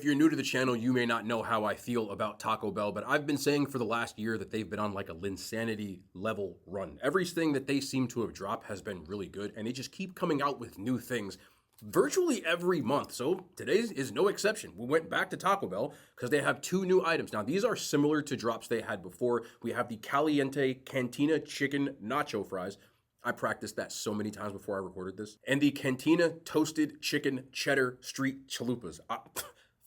If you're new to the channel, you may not know how I feel about Taco Bell, but I've been saying for the last year that they've been on like a Linsanity level run. Everything that they seem to have dropped has been really good, and they just keep coming out with new things virtually every month. So today's is no exception. We went back to Taco Bell because they have two new items. Now, these are similar to drops they had before. We have the Caliente Cantina Chicken Nacho Fries. I practiced that so many times before I recorded this. And the Cantina Toasted Chicken Cheddar Street Chalupas.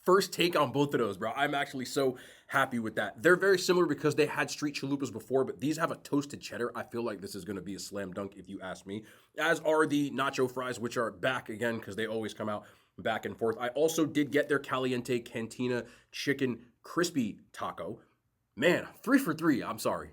First take on both of those, bro. I'm actually so happy with that. They're very similar because they had street chalupas before, but these have a toasted cheddar. I feel like this is going to be a slam dunk if you ask me. As are the nacho fries, which are back again because they always come out back and forth. I also did get their Caliente Cantina Chicken Crispy Taco. Man, 3 for 3, I'm sorry.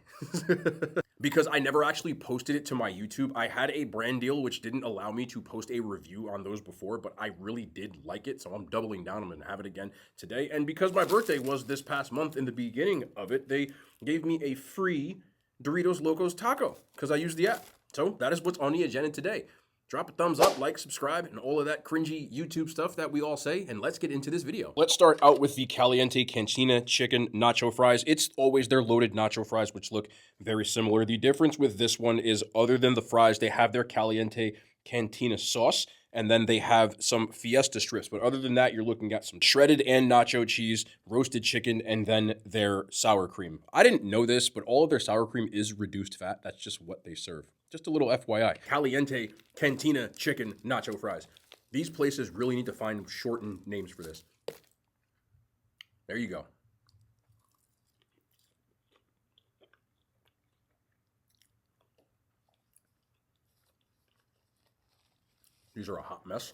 Because I never actually posted it to my YouTube. I had a brand deal which didn't allow me to post a review on those before, but I really did like it, so I'm doubling down. I'm going to have it again today. And because my birthday was this past month, in the beginning of it, they gave me a free Doritos Locos Taco because I used the app. So that is what's on the agenda today. Drop a thumbs up, like, subscribe, and all of that cringy YouTube stuff that we all say, and let's get into this video. Let's start out with the Caliente Cantina Chicken Nacho Fries. It's always their loaded nacho fries, which look very similar. The difference with this one is, other than the fries, they have their Caliente Cantina sauce, and then they have some Fiesta strips. But other than that, you're looking at some shredded and nacho cheese, roasted chicken, and then their sour cream. I didn't know this, but all of their sour cream is reduced fat. That's just what they serve. Just a little FYI. Caliente Cantina Chicken Nacho Fries. These places really need to find shortened names for this. There you go. These are a hot mess.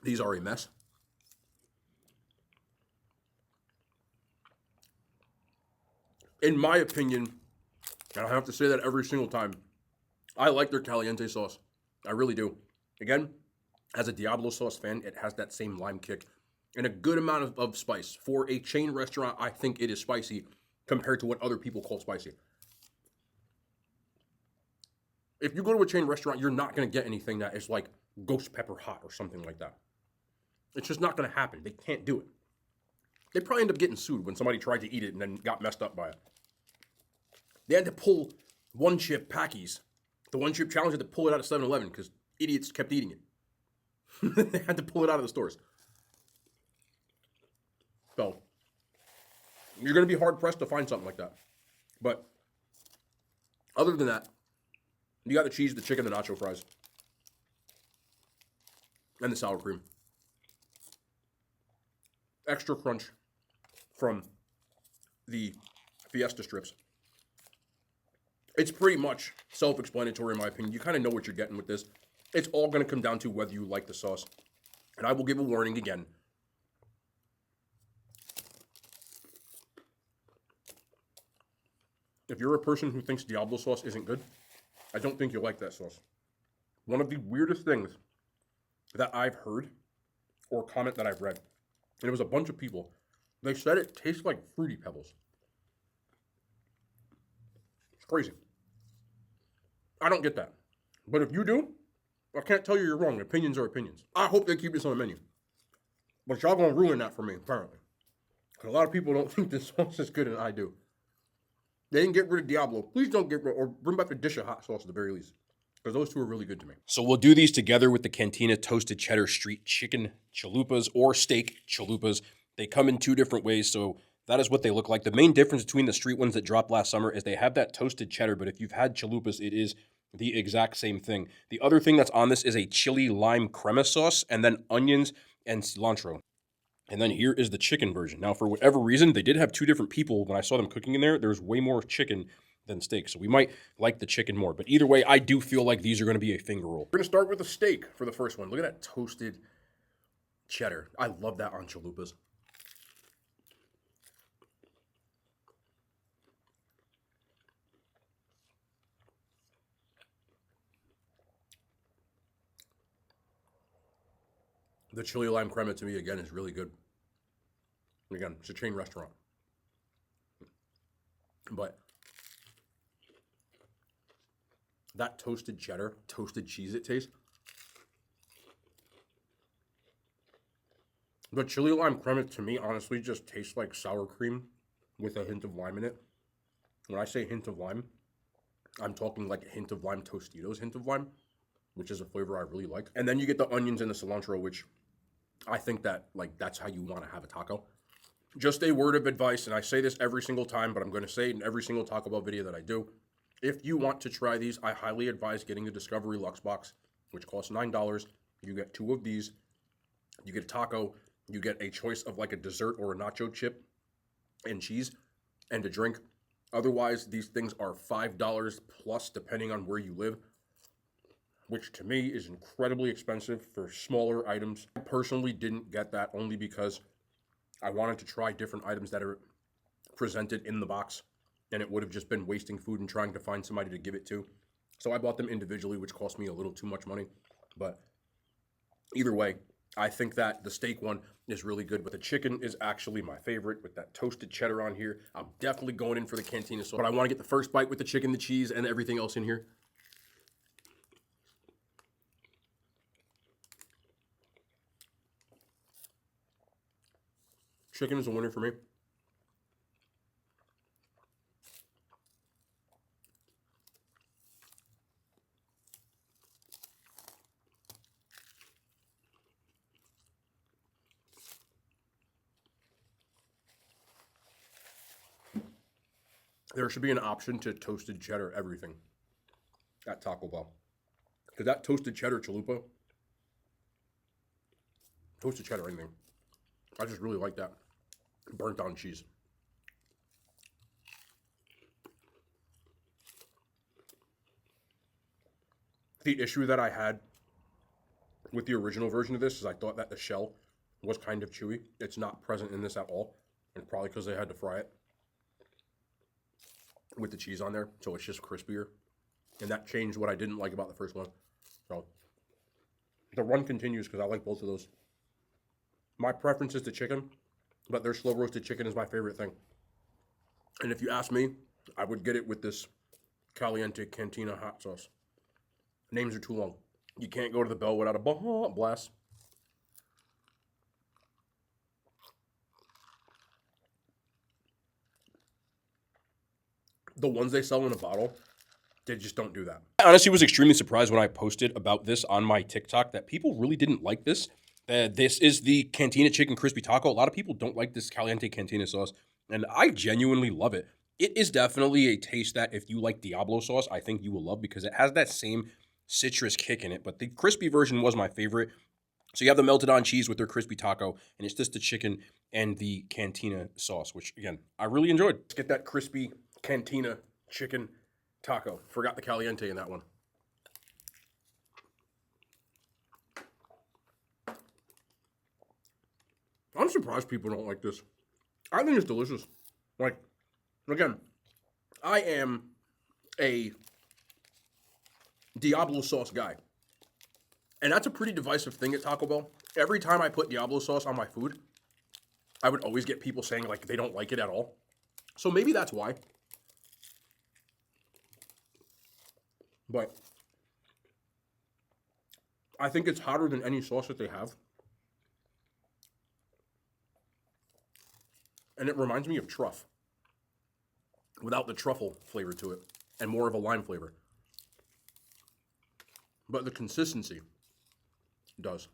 These are a mess. In my opinion, and I have to say that every single time, I like their Caliente sauce. I really do. Again, as a Diablo sauce fan, it has that same lime kick and a good amount of spice. For a chain restaurant, I think it is spicy compared to what other people call spicy. If you go to a chain restaurant, you're not going to get anything that is like ghost pepper hot or something like that. It's just not going to happen. They can't do it. They probably end up getting sued when somebody tried to eat it and then got messed up by it. They had to pull one chip Packies. The one chip challenge had to pull it out of 7-Eleven because idiots kept eating it. They had to pull it out of the stores. So, you're going to be hard pressed to find something like that. But, other than that, you got the cheese, the chicken, the nacho fries, and the sour cream. Extra crunch from the Fiesta strips. It's pretty much self-explanatory in my opinion. You kind of know what you're getting with this. It's all going to come down to whether you like the sauce. And I will give a warning again. If you're a person who thinks Diablo sauce isn't good, I don't think you'll like that sauce. One of the weirdest things that I've heard or comment that I've read, and it was a bunch of people, they said it tastes like Fruity Pebbles. It's crazy. I don't get that. But if you do, I can't tell you you're wrong. Opinions are opinions. I hope they keep this on the menu. But y'all gonna ruin that for me, apparently. Because a lot of people don't think this sauce is good, and I do. They didn't get rid of Diablo. Please don't get rid, or bring back a dish of hot sauce at the very least. Because those two are really good to me. So we'll do these together with the Cantina Toasted Cheddar Street Chicken Chalupas or Steak Chalupas. They come in two different ways, so that is what they look like. The main difference between the street ones that dropped last summer is they have that toasted cheddar, but if you've had chalupas, it is the exact same thing. The other thing that's on this is a chili lime crema sauce, and then onions and cilantro. And then here is the chicken version. Now, for whatever reason, they did have two different people. When I saw them cooking in there, there's way more chicken than steak. So we might like the chicken more. But either way, I do feel like these are going to be a finger roll. We're going to start with the steak for the first one. Look at that toasted cheddar. I love that on chalupas. The chili lime crema to me, again, is really good. Again, it's a chain restaurant. But that toasted cheddar, toasted cheese it tastes. The chili lime crema to me honestly just tastes like sour cream with a hint of lime in it. When I say hint of lime, I'm talking like a hint of lime Tostitos hint of lime, which is a flavor I really like. And then you get the onions and the cilantro, which I think that like that's how you want to have a taco. Just a word of advice, and I say this every single time, but I'm going to say it in every single Taco Bell video that I do. If you want to try these, I highly advise getting the Discovery Luxe Box, which costs $9. You get 2 of these. You get a taco. You get a choice of like a dessert or a nacho chip and cheese and a drink. Otherwise, these things are $5 plus depending on where you live, which to me is incredibly expensive for smaller items. I personally didn't get that only because I wanted to try different items that are presented in the box, and it would have just been wasting food and trying to find somebody to give it to. So I bought them individually, which cost me a little too much money. But either way, I think that the steak one is really good, but the chicken is actually my favorite with that toasted cheddar on here. I'm definitely going in for the Cantina sauce, but I want to get the first bite with the chicken, the cheese, and everything else in here. Chicken is a winner for me. There should be an option to toasted cheddar everything at Taco Bell. Because that toasted cheddar chalupa, toasted cheddar anything, I just really like that burnt on cheese. The issue that I had with the original version of this is I thought that the shell was kind of chewy. It's not present in this at all, and probably because they had to fry it with the cheese on there, so it's just crispier. And that changed what I didn't like about the first one. So the run continues because I like both of those. My preference is the chicken, but their slow roasted chicken is my favorite thing. And if you ask me, I would get it with this Caliente Cantina hot sauce. Names are too long. You can't go to the Bell without a blast. The ones they sell in a bottle, they just don't do that. I honestly was extremely surprised when I posted about this on my TikTok that people really didn't like this. This is the Cantina Chicken Crispy Taco. A lot of people don't like this Caliente Cantina sauce, and I genuinely love it. It is definitely a taste that if you like Diablo sauce, I think you will love because it has that same citrus kick in it. But the crispy version was my favorite. So you have the melted on cheese with their crispy taco, and it's just the chicken and the Cantina sauce, which, again, I really enjoyed. Let's get that crispy Cantina chicken taco. Forgot the Caliente in that one. I'm surprised people don't like this. I think it's delicious. Like, again, I am a Diablo sauce guy. And that's a pretty divisive thing at Taco Bell. Every time I put Diablo sauce on my food, I would always get people saying, like, they don't like it at all. So maybe that's why. But I think it's hotter than any sauce that they have. And it reminds me of truff without the truffle flavor to it and more of a lime flavor. But the consistency does.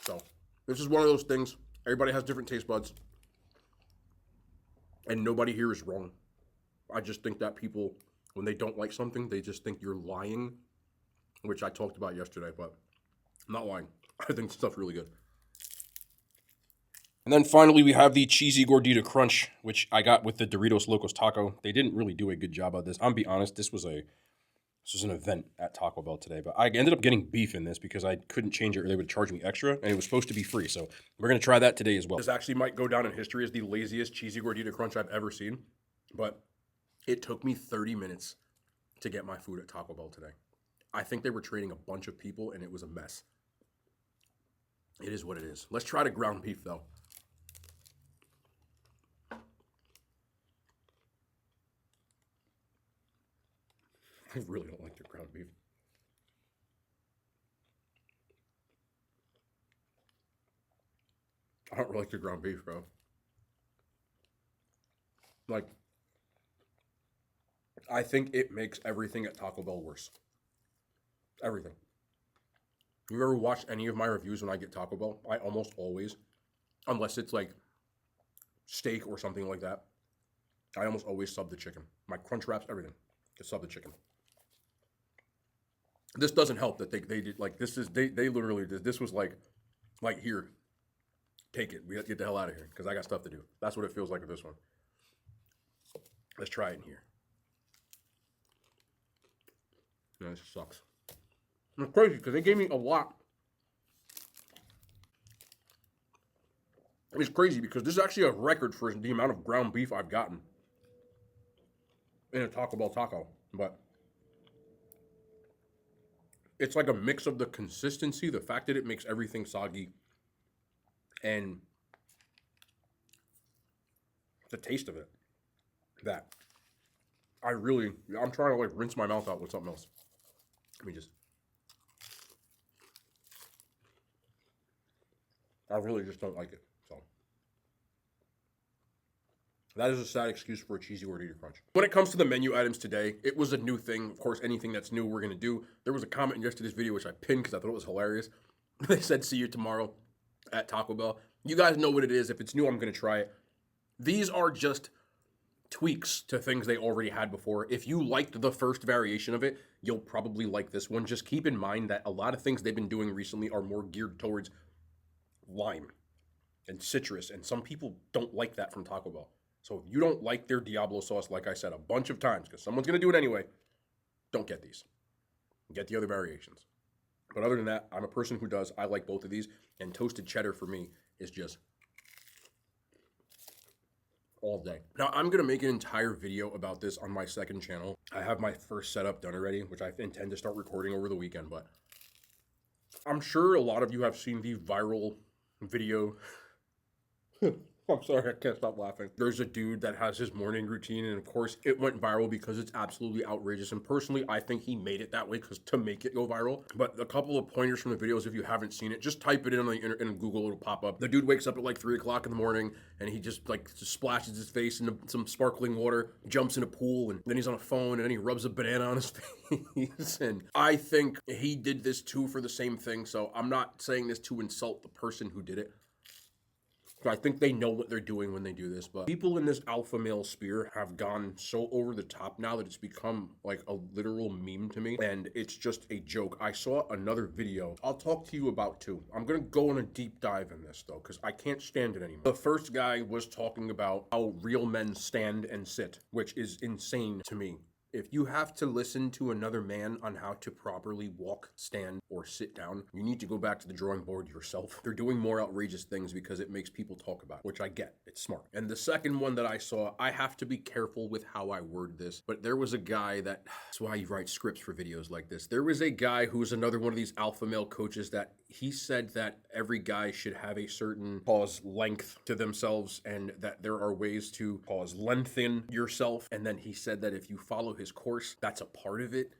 So this is one of those things. Everybody has different taste buds. And nobody here is wrong. I just think that people, when they don't like something, they just think you're lying, which I talked about yesterday, but I'm not lying. I think stuff's really good. And then finally, we have the cheesy gordita crunch, which I got with the Doritos Locos Taco. They didn't really do a good job of this. I'm be honest, this was an event at Taco Bell today, but I ended up getting beef in this because I couldn't change it or they would charge me extra, and it was supposed to be free. So we're going to try that today as well. This actually might go down in history as the laziest cheesy gordita crunch I've ever seen, but it took me 30 minutes to get my food at Taco Bell today. I think they were trading a bunch of people, and it was a mess. It is what it is. Let's try the ground beef, though. I really don't like the ground I don't really like the ground beef, bro. Like, I think it makes everything at Taco Bell worse. Everything. You ever watched any of my reviews when I get Taco Bell? I almost always, unless it's like steak or something like that, I almost always sub the chicken. My crunch wraps, everything. Just sub the chicken. This doesn't help that they did like this is they literally did this was like here, take it. We have to get the hell out of here because I got stuff to do. That's what it feels like with this one. Let's try it in here. No, this sucks. It's crazy because they gave me a lot. It's crazy because this is actually a record for the amount of ground beef I've gotten in a Taco Bell taco. But it's like a mix of the consistency, the fact that it makes everything soggy, and the taste of it. That I'm trying to like rinse my mouth out with something else. Let me just. I really just don't like it. So that is a sad excuse for a cheesy gordita crunch. When it comes to the menu items today, it was a new thing. Of course, anything that's new, we're gonna do. There was a comment in yesterday's video which I pinned because I thought it was hilarious. They said, "See you tomorrow at Taco Bell." You guys know what it is. If it's new, I'm gonna try it. These are just tweaks to things they already had before. If you liked the first variation of it, you'll probably like this one. Just keep in mind that a lot of things they've been doing recently are more geared towards lime and citrus, and some people don't like that from Taco Bell. So if you don't like their Diablo sauce, like I said a bunch of times, because someone's going to do it anyway, don't get these. Get the other variations. But other than that, I'm a person who does. I like both of these, and toasted cheddar for me is just all day. Now, I'm going to make an entire video about this on my second channel. I have my first setup done already, which I intend to start recording over the weekend, but I'm sure a lot of you have seen the viral video. I'm sorry, I can't stop laughing. There's a dude that has his morning routine, and of course, it went viral because it's absolutely outrageous. And personally, I think he made it that way because to make it go viral. But a couple of pointers from the videos, if you haven't seen it, just type it in on the in Google, it'll pop up. The dude wakes up at like 3 o'clock in the morning, and he just splashes his face into some sparkling water, jumps in a pool, and then he's on a phone, and then he rubs a banana on his face. And I think he did this too for the same thing. So I'm not saying this to insult the person who did it. I think they know what they're doing when they do this, but people in this alpha male sphere have gone so over the top now that it's become like a literal meme to me, and it's just a joke. I saw another video I'll talk to you about too. I'm gonna go on a deep dive in this though, because I can't stand it anymore. The first guy was talking about how real men stand and sit, which is insane to me. If you have to listen to another man on how to properly walk, stand, or sit down, you need to go back to the drawing board yourself. They're doing more outrageous things because it makes people talk about it, which I get. It's smart. And the second one that I saw, I have to be careful with how I word this, but there was a guy that's why you write scripts for videos like this. There was a guy who's another one of these alpha male coaches that he said that every guy should have a certain pause length to themselves and that there are ways to pause lengthen yourself. And then he said that if you follow his course, that's a part of it.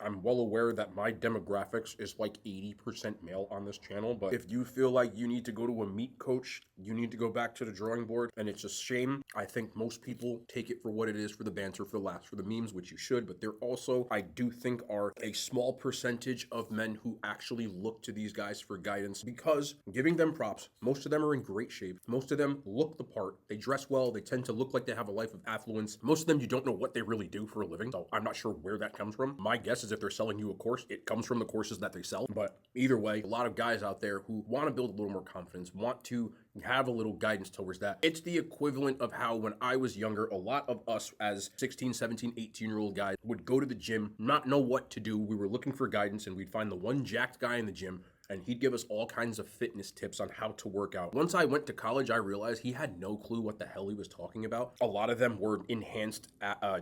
I'm well aware that my demographics is like 80% male on this channel, but if you feel like you need to go to a meat coach, you need to go back to the drawing board, and it's a shame. I think most people take it for what it is, for the banter, for the laughs, for the memes, which you should, but there also, I do think, are a small percentage of men who actually look to these guys for guidance, because giving them props, most of them are in great shape. Most of them look the part. They dress well. They tend to look like they have a life of affluence. Most of them, you don't know what they really do for a living, so I'm not sure where that comes from. My guess is if they're selling you a course, it comes from the courses that they sell. But either way, a lot of guys out there who want to build a little more confidence, want to have a little guidance towards that. It's the equivalent of how when I was younger, a lot of us as 16, 17, 18-year-old guys would go to the gym, not know what to do. We were looking for guidance, and we'd find the one jacked guy in the gym, and he'd give us all kinds of fitness tips on how to work out. Once I went to college, I realized he had no clue what the hell he was talking about. A lot of them were enhanced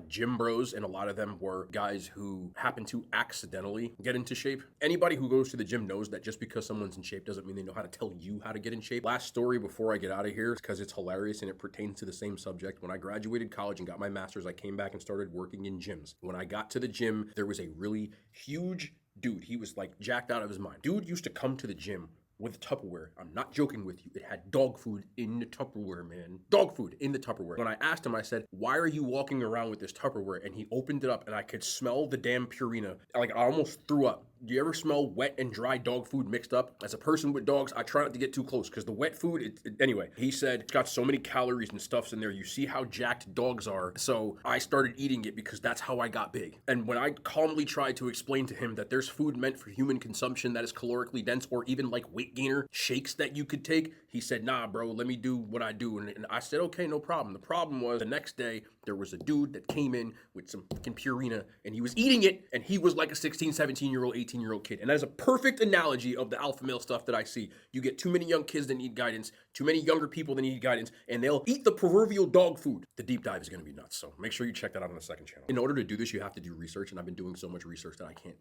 gym bros, and a lot of them were guys who happened to accidentally get into shape. Anybody who goes to the gym knows that just because someone's in shape doesn't mean they know how to tell you how to get in shape. Last story before I get out of here, because it's hilarious and it pertains to the same subject. When I graduated college and got my master's, I came back and started working in gyms. When I got to the gym, there was a really huge dude. He was like jacked out of his mind. Dude used to come to the gym with Tupperware. I'm not joking with you. It had dog food in the Tupperware, man. Dog food in the Tupperware. When I asked him, I said, why are you walking around with this Tupperware? And he opened it up and I could smell the damn Purina. Like, I almost threw up. Do you ever smell wet and dry dog food mixed up? As a person with dogs, I try not to get too close because the wet food, anyway, he said it's got so many calories and stuffs in there. You see how jacked dogs are. So I started eating it because that's how I got big. And when I calmly tried to explain to him that there's food meant for human consumption that is calorically dense, or even like weight gainer shakes that you could take, he said, nah, bro, let me do what I do. And I said, okay, no problem. The problem was the next day, there was a dude that came in with some fucking Purina and he was eating it and he was like a 16, 17-year-old, 18-year-old kid. And that is a perfect analogy of the alpha male stuff that I see. You get too many young kids that need guidance, too many younger people that need guidance, and they'll eat the proverbial dog food. The deep dive is going to be nuts. So make sure you check that out on the second channel. In order to do this, you have to do research, and I've been doing so much research that I can't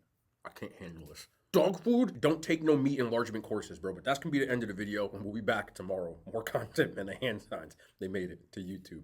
handle this. Dog food, don't take no meat enlargement courses, bro. But that's going to be the end of the video, and we'll be back tomorrow. More content and the hand signs. They made it to YouTube.